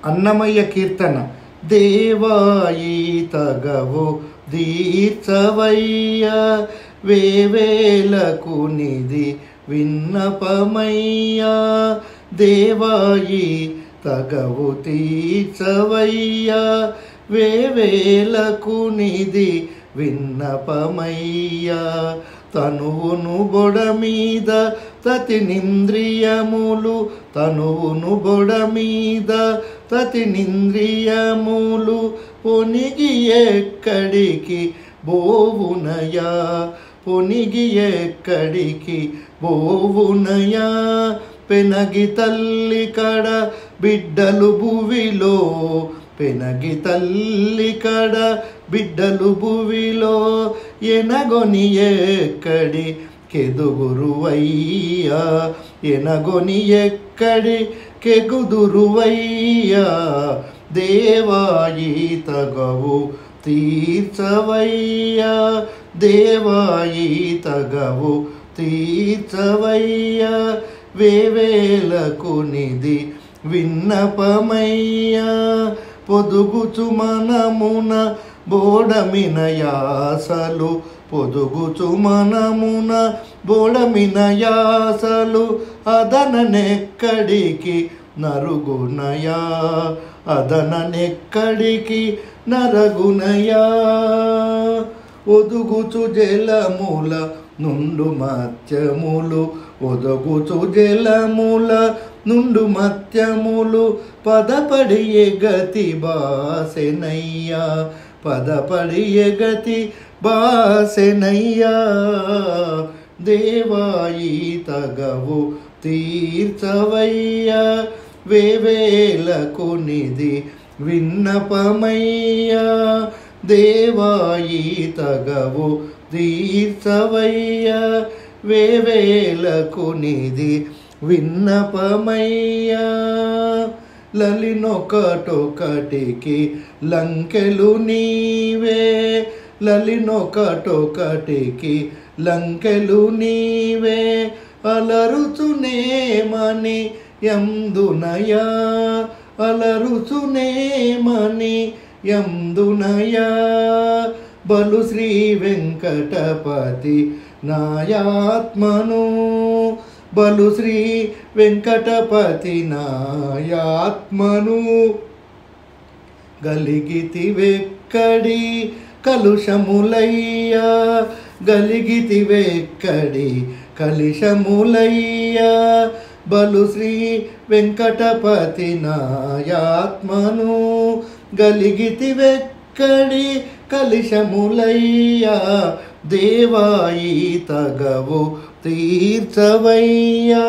అన్నమయ్య కీర్తన. దేవాయి తగవు దీర్చవయ్య వేవేలకు నిధి విన్నపమయ్యా. దేవాయి తగవు తీర్చవయ్యా వేవేలకు నిధి విన్నపమయ్యా. తనువును బొడమీద తతినింద్రియములు, తనువును బొడమీద తతినింద్రియములు పొనిగి ఎక్కడికి బోవునయా, పొనిగి ఎక్కడికి బోవునయా. పెనగి తల్లి కడ బిడ్డలు భువిలో, పెనగి తల్లి కడ బిడ్డలు భువిలో ఎనగొని ఎక్కడి కెదుగురువయ్యా, ఎనగొని ఎక్కడి కెగుదురువయ్యా. దేవాయి తగవు తీర్చవయ్యా, దేవాయి తగవు తీర్చవయ్యా వేవేలకు నిధి విన్నపమయ్యా. పొదుగుచు మనమున బోడమిన యాసలు, పొదుగుచు మనమున బోడమిన యాసలు అదననెక్కడికి నరుగునయా, అదననెక్కడికి నరగునయా. ఒదుగుచు జలముల నుండు మత్యములు, ఒదుగుచు జలముల నుండు మత్యములు పదపడి ఎగతి బాసెనయ్యా, పదపడి ఎగతి బాసెనయ్యా. దేవాయి తగవు తీర్చవయ్యా వేవేలకు నిధి విన్నపమయ్యా. దేవాయి తగవు తీర్చవయ్యా వేవేలకు నిధి విన్నపమయ్యా. లలినొకటొకటికి లంకెలు నీవే, లలినొకటొకటికి లంకెలు నీవే అలరుచునేమని యందునయా, అలరుచునేమని యందునయా. బలు శ్రీ వెంకటపతి నాయాత్మను, బలు శ్రీ వెంకటపతి నాయాత్మను గలిగితివెక్కడి కలుషములయ్యా, గలిగితివెక్కడి కలుషములయ్యా. బలు శ్రీ వెంకటపతి నాయాత్మను గలిగితివెక్కడి కలుషములయ్యా. దేవాయి తగవు తీర్చవయ్యా,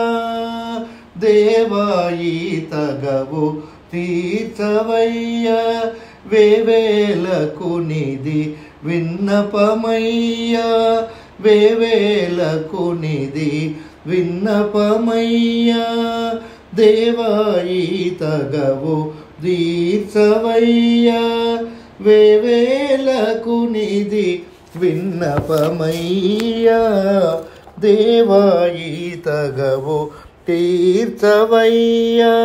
దేవాయి తగవు తీర్చవయ్యా వేవేలకు నిధి విన్నపమయ్యా, వేవేలకు నిధి విన్నపమయ్యా. దేవాయి తగవు తీర్చవయ్యా వేవేలకు నిధి విన్నపమయ్యా. దేవాయి తగవు తీర్చవయ్యా,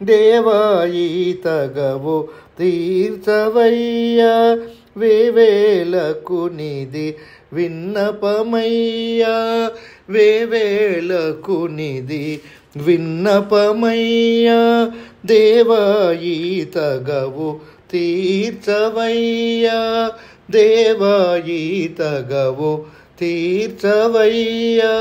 దేవాయి తగవు తీర్చవయ్యా వేవేలకు నిధి విన్నపమయ్యా, వేవేలకు నిధి విన్నపమయ్యా. దేవాయి తగవు తీర్చవయ్యా, దేవాయి తగవు తీర్చవయ్యా.